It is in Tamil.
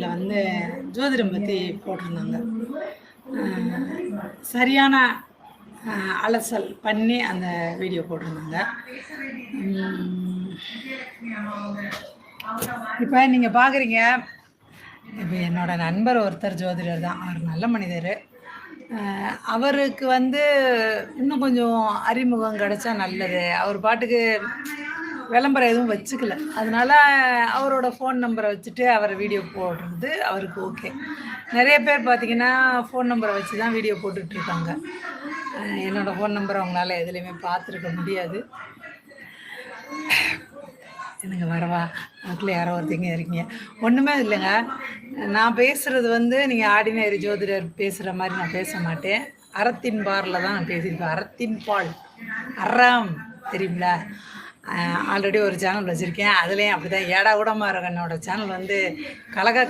சேனலில் வந்து ஜோதிடம் பற்றி போட்டிருந்தாங்க. சரியான அலசல் பண்ணி அந்த வீடியோ போட்டிருந்தாங்க. இப்போ நீங்கள் பார்க்குறீங்க, இப்போ என்னோட நண்பர் ஒருத்தர் ஜோதிடர் தான். அவர் நல்ல மனிதர். அவருக்கு வந்து இன்னும் கொஞ்சம் அறிமுகம் கிடைச்சா நல்லது. அவர் பாட்டுக்கு விளம்பரம் எதுவும் வச்சுக்கல. அதனால அவரோட ஃபோன் நம்பரை வச்சுட்டு அவர் வீடியோ போடுறது அவருக்கு ஓகே. நிறைய பேர் பார்த்தீங்கன்னா ஃபோன் நம்பரை வச்சு தான் வீடியோ போட்டுட்ருக்காங்க. என்னோடய ஃபோன் நம்பரை அவங்களால எதுலேயுமே பார்த்துருக்க முடியாது. எனக்கு வரவா அதுக்குள்ளே யாரோ ஒருத்தங்க இருக்கீங்க. ஒன்றுமே இல்லைங்க, நான் பேசுகிறது வந்து நீங்கள் ஆர்டினரி ஜோதிடர் பேசுகிற மாதிரி நான் பேச மாட்டேன். அறத்தின் பாரில் தான் நான் பேசியிருப்பேன். அறத்தின் பால், அறம் தெரியுங்களா? ஆல்ரெடி ஒரு சேனல் வச்சுருக்கேன். அதுலேயும் அப்படி தான் ஏடா கூடமாக இருக்கும். என்னோடய சேனல் வந்து கலக